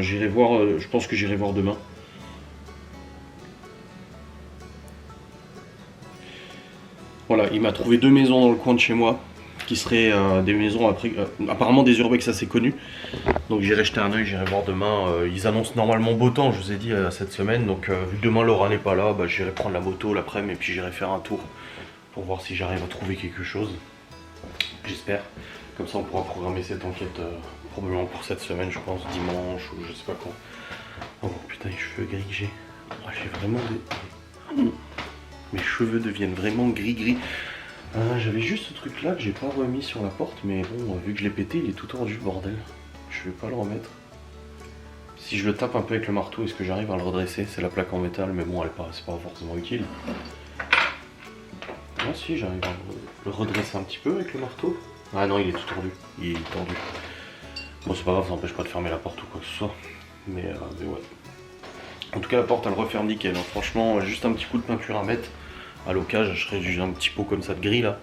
j'irai voir, je pense que j'irai voir demain. Voilà, il m'a trouvé 2 maisons dans le coin de chez moi. Qui seraient des maisons apparemment des urbex assez connus. Donc j'irai jeter un oeil, j'irai voir demain. Ils annoncent normalement beau temps, je vous ai dit, cette semaine. Donc vu que demain Laura n'est pas là, bah, j'irai prendre la moto l'après-midi et puis j'irai faire un tour pour voir si j'arrive à trouver quelque chose. J'espère. Comme ça on pourra programmer cette enquête probablement pour cette semaine, je pense, dimanche ou je sais pas quand. Oh putain, les cheveux gris que j'ai. Oh, j'ai vraiment des... Mes cheveux deviennent vraiment gris-gris. J'avais juste ce truc là que j'ai pas remis sur la porte, mais bon, vu que je l'ai pété, il est tout tordu le bordel. Je vais pas le remettre. Si je le tape un peu avec le marteau, est-ce que j'arrive à le redresser? C'est la plaque en métal, mais bon, c'est pas forcément utile. Ah si, j'arrive à le redresser un petit peu avec le marteau. Ah non, il est tout tordu. Il est tordu. Bon, c'est pas grave, ça n'empêche pas de fermer la porte ou quoi que ce soit. Mais ouais. En tout cas, la porte, elle referme nickel. Hein. Franchement, juste un petit coup de peinture à mettre. À l'occasion, je ferai juste un petit pot comme ça de gris là,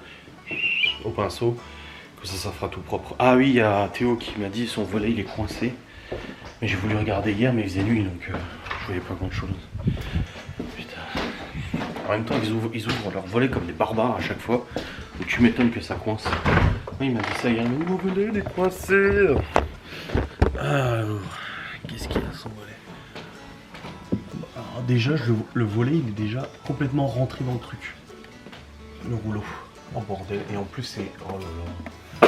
au pinceau, que ça fera tout propre. Ah oui, il y a Théo qui m'a dit son volet il est coincé. Mais j'ai voulu regarder hier, mais il faisait nuit donc je voyais pas grand chose. Putain. En même temps, ils ouvrent leur volet comme des barbares à chaque fois. Donc tu m'étonnes que ça coince. Oui, il m'a dit ça hier, mais mon volet il est coincé. Alors, qu'est-ce qu'il a son volet? Alors déjà, le volet il est déjà complètement rentré dans le truc. Le rouleau. Oh bordel, et en plus c'est... Oh là là.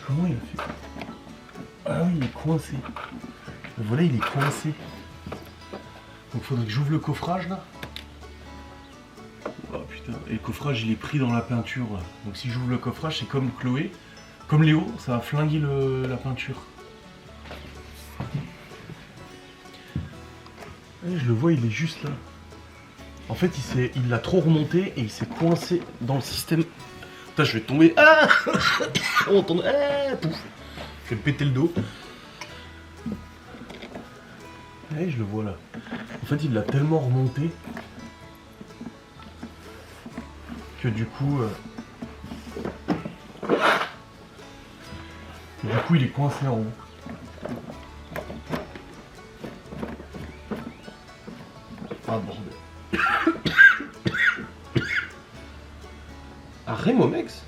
Comment il a fait? Ah oui, il est coincé. Le volet il est coincé. Donc faudrait que j'ouvre le coffrage là. Oh putain, et le coffrage il est pris dans la peinture là. Donc si j'ouvre le coffrage, c'est comme Chloé, comme Léo, ça va flinguer la peinture. Et je le vois, il est juste là. En fait, il l'a trop remonté et il s'est coincé dans le système. Putain, je vais tomber. Ah on tombe. Ah, pouf. Je vais me péter le dos. Eh, je le vois là. En fait, il l'a tellement remonté que du coup, il est coincé en haut. Ah bordel. Ah, Remomex?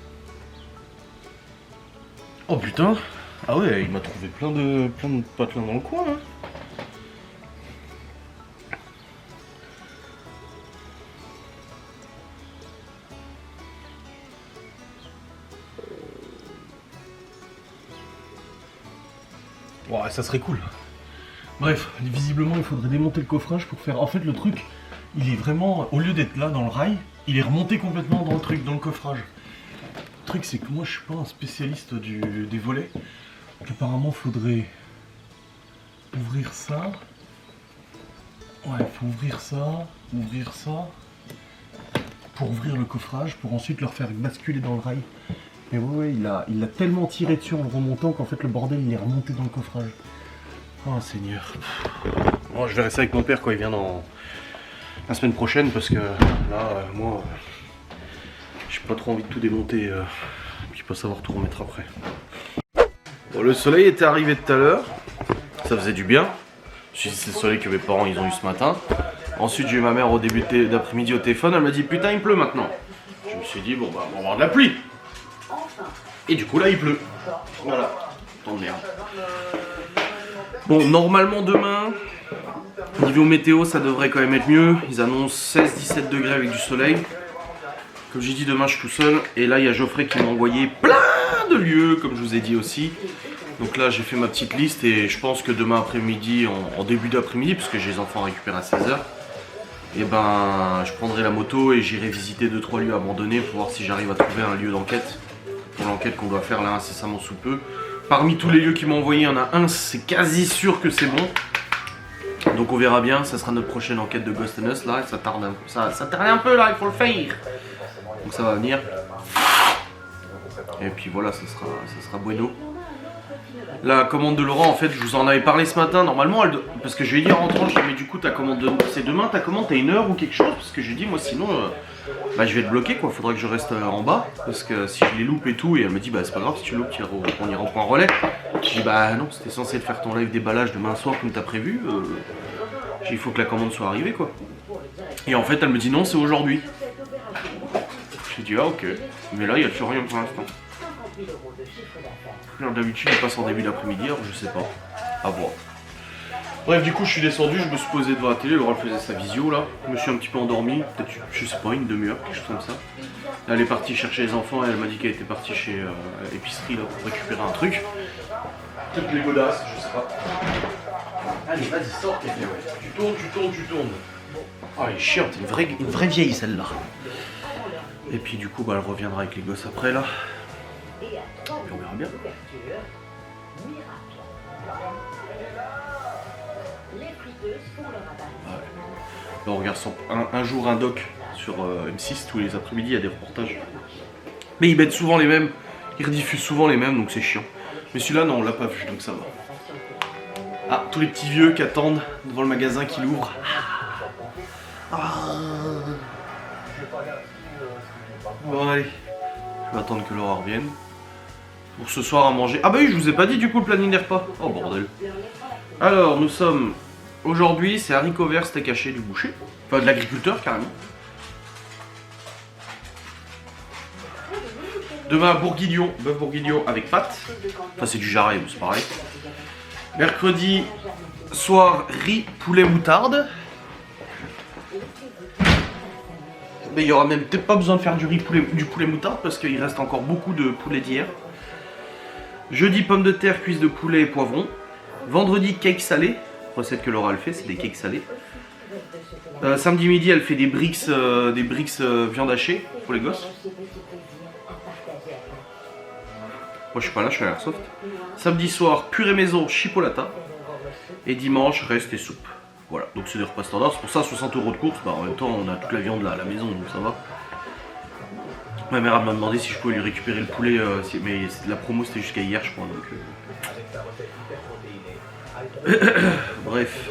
Oh putain. Ah ouais, il m'a trouvé plein de patelins dans le coin hein. Ouais, ça serait cool. Bref, visiblement il faudrait démonter le coffrage pour faire... En fait le truc, il est vraiment... Au lieu d'être là dans le rail, il est remonté complètement dans le truc, dans le coffrage. Le truc c'est que moi je suis pas un spécialiste des volets. Donc apparemment faudrait ouvrir ça. Ouais, il faut ouvrir ça. Pour ouvrir le coffrage, pour ensuite le refaire basculer dans le rail. Mais ouais, il a tellement tiré dessus en le remontant qu'en fait le bordel il est remonté dans le coffrage. Oh Seigneur. Bon, je verrai ça avec mon père quand il vient dans la semaine prochaine parce que là, moi, j'ai pas trop envie de tout démonter puis pas savoir tout remettre après. Bon, le soleil était arrivé tout à l'heure, ça faisait du bien. Je me suis dit c'est le soleil que mes parents ils ont eu ce matin. Ensuite j'ai eu ma mère au début d'après-midi au téléphone, elle m'a dit putain il pleut maintenant. Je me suis dit bon bah on va avoir de la pluie. Et du coup là il pleut. Voilà. Tant de merde. Bon normalement demain, niveau météo ça devrait quand même être mieux. Ils annoncent 16-17 degrés avec du soleil. Comme j'ai dit demain je suis tout seul. Et là il y a Geoffrey qui m'a envoyé plein de lieux comme je vous ai dit aussi. Donc là j'ai fait ma petite liste et je pense que demain après-midi, en début d'après-midi, parce que j'ai les enfants à récupérer à 16h, et ben je prendrai la moto et j'irai visiter 2-3 lieux abandonnés pour voir si j'arrive à trouver un lieu d'enquête. Pour l'enquête qu'on doit faire là incessamment sous peu. Parmi tous les lieux qu'ils m'ont envoyé, il y en a un, c'est quasi sûr que c'est bon. Donc on verra bien, ça sera notre prochaine enquête de Ghost and Us là, ça tarde un peu là, il faut le faire. Donc ça va venir. Et puis voilà, ça sera bueno. La commande de Laurent, en fait, je vous en avais parlé ce matin. Normalement, parce que je lui ai dit en rentrant, je lui ai dit, mais du coup, ta commande c'est demain, ta commande, t'as 1 heure ou quelque chose. Parce que je lui ai dit, moi, sinon, bah, je vais te bloquer, quoi. Faudra que je reste en bas. Parce que si je les loupe et tout, et elle me dit, bah, c'est pas grave, si tu loupes, on ira au point relais. Je dis, bah, non, c'était censé te faire ton live déballage demain soir comme t'as prévu. Il faut que la commande soit arrivée, quoi. Et en fait, elle me dit, non, c'est aujourd'hui. J'ai dit, ah, ok. Mais là, il n'y a toujours rien pour l'instant. D'habitude il passe en début d'après-midi, alors je sais pas. À voir. Bref, du coup je suis descendu, je me suis posé devant la télé, Laura faisait sa visio là. Je me suis un petit peu endormi, peut-être je sais pas, une demi-heure, quelque chose comme ça. Elle est partie chercher les enfants et elle m'a dit qu'elle était partie chez l'épicerie là pour récupérer un truc. Peut-être les godasses, je sais pas. Allez, vas-y, sors, ouais. Tu tournes. Oh elle est chiante, une vraie vieille celle-là. Et puis du coup bah, elle reviendra avec les gosses après là. Et on verra bien. Ouais. Là, on regarde un jour un doc sur M6, tous les après-midi il y a des reportages. Mais ils mettent souvent les mêmes, ils rediffusent souvent les mêmes donc c'est chiant. Mais celui-là non on l'a pas vu donc ça va. Ah, tous les petits vieux qui attendent devant le magasin qui l'ouvre. Bon allez, je vais attendre que Laura revienne. Pour ce soir à manger. Ah bah oui, je vous ai pas dit du coup le planning des repas. Oh bordel. Alors, nous sommes... Aujourd'hui, c'est haricots verts steak haché du boucher. Enfin, de l'agriculteur, carrément. Demain, bourguignon, bœuf bourguignon avec pâtes. Enfin, c'est du jarret, c'est pareil. Mercredi, soir, riz, poulet, moutarde. Mais il y aura même peut-être pas besoin de faire du poulet moutarde parce qu'il reste encore beaucoup de poulet d'hier. Jeudi, pommes de terre, cuisses de poulet et poivrons. Vendredi, cake salé. Recette que Laura elle fait, c'est des cakes salés. Samedi midi, elle fait des bricks viande hachée pour les gosses. Moi je suis pas là, je suis à l'Airsoft. Samedi soir, purée maison, chipolata. Et dimanche, reste et soupe. Voilà, donc c'est des repas standards. C'est pour ça 60 € de course. Bah, en même temps, on a toute la viande là à la maison, donc ça va. Ma mère m'a demandé si je pouvais lui récupérer le poulet, mais la promo c'était jusqu'à hier je crois donc... Bref.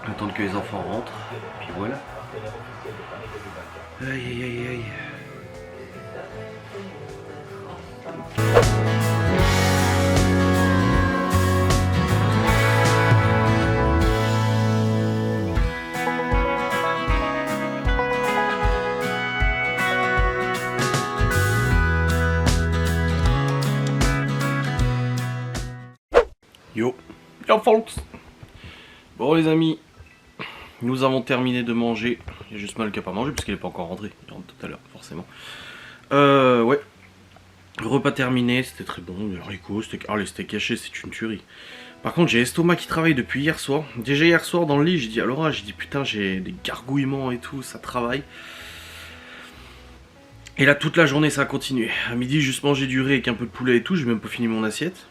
Attendre que les enfants rentrent, puis voilà. Aïe aïe aïe aïe. Yo, yo folks. Bon les amis, nous avons terminé de manger. Il y a juste Mal qui n'a pas mangé parce qu'il n'est pas encore rentré. Il rentre tout à l'heure, forcément. Ouais. Repas terminé, c'était très bon. Les haricots, les steaks hachés, c'est une tuerie. Par contre, j'ai l'estomac qui travaille depuis hier soir. Déjà hier soir dans le lit, j'ai dit à Laura, j'ai dit putain, j'ai des gargouillements et tout, ça travaille. Et là, toute la journée, ça a continué. À midi, juste manger du riz avec un peu de poulet et tout, j'ai même pas fini mon assiette.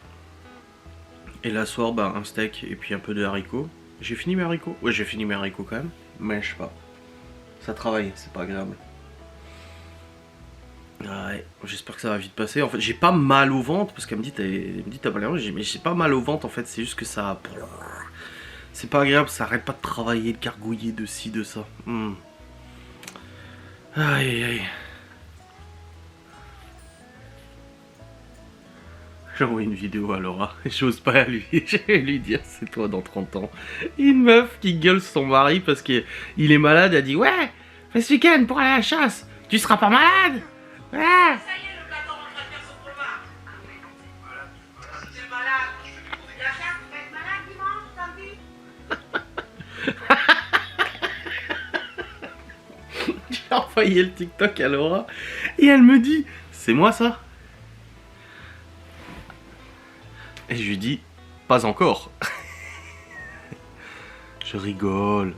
Et là, soir, bah, un steak et puis un peu de haricots. J'ai fini mes haricots? Ouais, j'ai fini mes haricots quand même. Mais je sais pas. Ça travaille, c'est pas agréable. Ouais, j'espère que ça va vite passer. En fait, j'ai pas mal au ventre parce qu'elle me dit t'as pas l'air. Mais j'ai pas mal au ventre en fait, c'est juste que ça. C'est pas agréable, ça arrête pas de travailler, de gargouiller de ci, de ça. Aïe aïe. J'ai envoyé une vidéo à Laura, j'ose pas lui dire c'est toi dans 30 ans. Une meuf qui gueule son mari parce qu'il est malade, elle dit ouais, fais ce week-end pour aller à la chasse, tu seras pas malade. Ouais. Ça y est, le plateau rentre à faire son boulevard. Ah oui, voilà. C'est malade. La chasse, tu vas être malade dimanche, samedi. J'ai envoyé le TikTok à Laura et elle me dit c'est moi ça? Et je lui dis pas encore. Je rigole.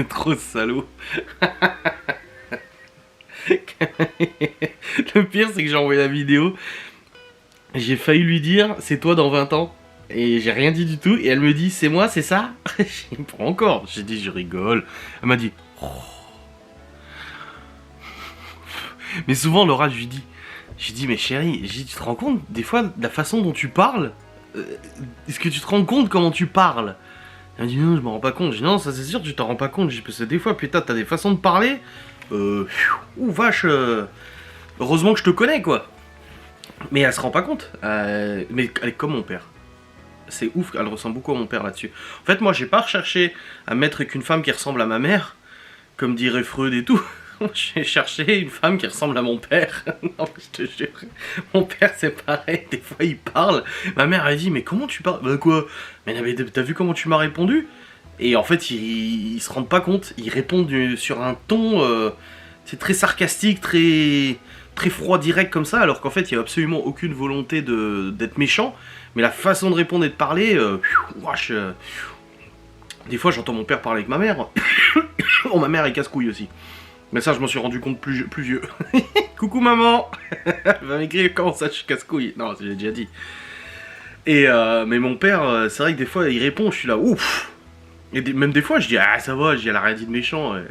Trop salaud. Le pire c'est que j'ai envoyé la vidéo. J'ai failli lui dire c'est toi dans 20 ans. Et j'ai rien dit du tout. Et elle me dit c'est moi, c'est ça? J'ai pas encore. J'ai dit je rigole. Elle m'a dit oh. Mais souvent Laura je lui dis. J'ai dit mais chérie, tu te rends compte des fois de la façon dont tu parles? Est-ce que tu te rends compte comment tu parles? Elle me dit non je m'en rends pas compte. J'ai dit non ça c'est sûr tu t'en rends pas compte. J'ai dit parce que des fois putain t'as des façons de parler. Ouh vache. Heureusement que je te connais quoi. Mais elle se rend pas compte. Mais elle est comme mon père. C'est ouf, elle ressemble beaucoup à mon père là-dessus. En fait moi j'ai pas recherché à mettre qu'une femme qui ressemble à ma mère. Comme dirait Freud et tout. J'ai cherché une femme qui ressemble à mon père. Non, je te jure. Mon père, c'est pareil. Des fois, il parle. Ma mère, elle dit, mais comment tu parles? Bah quoi? Mais t'as vu comment tu m'as répondu? Et en fait, ils se rendent pas compte. Ils répondent sur un ton... c'est très sarcastique, très froid, direct comme ça. Alors qu'en fait, il n'y a absolument aucune volonté d'être méchant. Mais la façon de répondre et de parler... des fois, j'entends mon père parler avec ma mère. Oh, ma mère est casse-couille aussi. Mais ça, je m'en suis rendu compte plus vieux. Coucou maman. Elle va m'écrire comment ça, je suis casse-couille. Non, j'ai déjà dit. Et mais mon père, c'est vrai que des fois, il répond, je suis là, ouf. Et même des fois, je dis, ah, ça va, elle a rien dit de méchant. Ouais,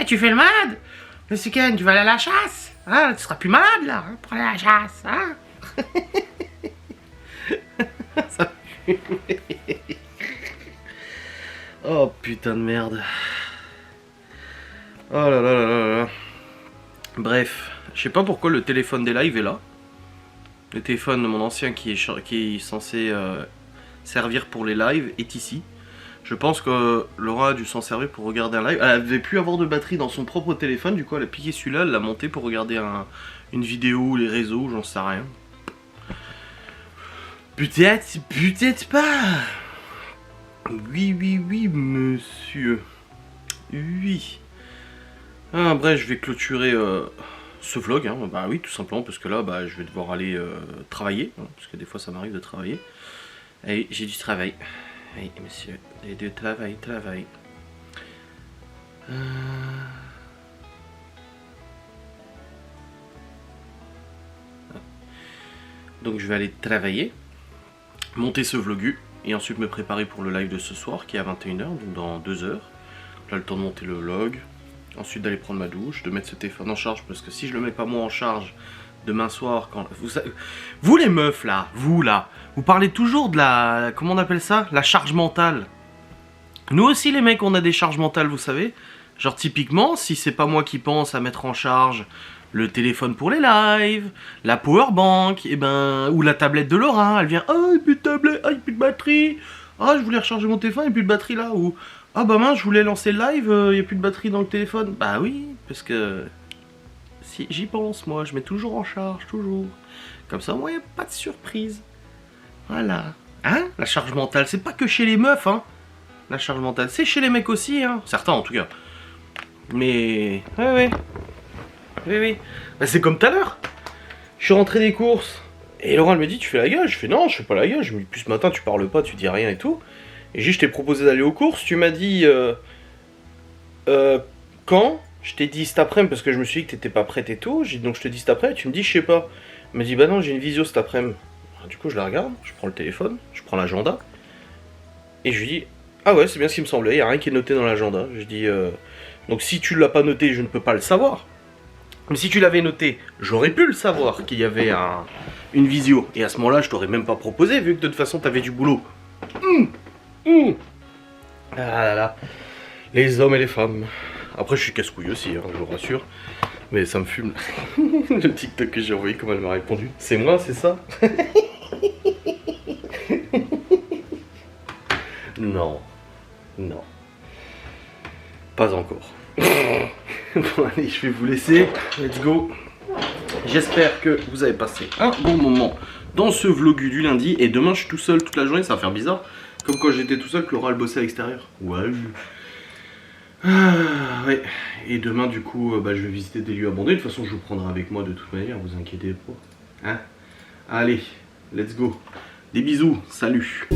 tu fais le malade. Le week-end, tu vas aller à la chasse. Hein, tu seras plus malade, là, hein, pour aller à la chasse. Hein. Ça oh putain de merde. Oh là là là là là. Bref, je sais pas pourquoi le téléphone des lives est là. Le téléphone de mon ancien qui est censé servir pour les lives est ici. Je pense que Laura a dû s'en servir pour regarder un live. Elle avait pu avoir de batterie dans son propre téléphone, du coup elle a piqué celui-là, elle l'a monté pour regarder une vidéo, les réseaux, j'en sais rien. Peut-être pas. Oui, monsieur. Oui. Ah, bref, je vais clôturer ce vlog. Hein. Bah oui, tout simplement, parce que là, bah, je vais devoir aller travailler. Hein, parce que des fois, ça m'arrive de travailler. Et j'ai du travail. Oui, monsieur. Et de travail. Donc, je vais aller travailler. Monter ce vlogu. et ensuite me préparer pour le live de ce soir qui est à 21h, donc dans 2 heures. Là, le temps de monter le vlog, ensuite d'aller prendre ma douche, de mettre ce téléphone en charge, parce que si je le mets pas moi en charge demain soir, quand vous les meufs là, vous parlez toujours de la, comment on appelle ça, la charge mentale. Nous aussi les mecs, on a des charges mentales, vous savez. Genre typiquement, si c'est pas moi qui pense à mettre en charge le téléphone pour les lives, la powerbank, et ben, ou la tablette de Laura, elle vient, ah, il n'y a plus de tablette, ah, il n'y a plus de batterie, ah, je voulais recharger mon téléphone, il n'y a plus de batterie là, ou ah bah mince, je voulais lancer le live, il n'y a plus de batterie dans le téléphone. Bah oui, parce que si j'y pense, moi, je mets toujours en charge, toujours. Comme ça, moi, il n'y a pas de surprise. Voilà. Hein? La charge mentale, c'est pas que chez les meufs, hein. La charge mentale, c'est chez les mecs aussi, hein. Certains, en tout cas. Mais... ouais. Oui. Bah, c'est comme tout à l'heure. Je suis rentré des courses. Et Laura, elle me dit, tu fais la gueule? Je fais, non, je fais pas la gueule. Je me dis, plus ce matin, tu parles pas, tu dis rien et tout. Et je t'ai proposé d'aller aux courses. Tu m'as dit, quand? Je t'ai dit cet après-midi parce que je me suis dit que t'étais pas prête et tout. J'ai dit, donc je te dis cet après-midi. Tu me dis, je sais pas. Elle me dit, bah non, j'ai une visio cet après-midi. Du coup, je la regarde. Je prends le téléphone. Je prends l'agenda. Et je lui dis, ah ouais, c'est bien ce qui me semblait. Il n'y a rien qui est noté dans l'agenda. Je dis, donc si tu l'as pas noté, je ne peux pas le savoir. Mais si tu l'avais noté, j'aurais pu le savoir qu'il y avait une visio. Et à ce moment-là, je t'aurais même pas proposé, vu que de toute façon, t'avais du boulot. Ah là là. Les hommes et les femmes. Après, je suis casse-couille aussi, hein, je vous rassure. Mais ça me fume. Le TikTok que j'ai envoyé, comment elle m'a répondu. C'est moi, c'est ça? Non. Pas encore. Bon allez, je vais vous laisser. Let's go. J'espère que vous avez passé un bon moment dans ce vlog du lundi. Et demain, je suis tout seul toute la journée. Ça va faire bizarre. Comme quand j'étais tout seul, que Laura elle bossait à l'extérieur. Ouais. Ouais. Et demain, du coup, je vais visiter des lieux abandonnés. De toute façon, je vous prendrai avec moi de toute manière. Vous inquiétez pas. Hein? Allez, let's go. Des bisous. Salut.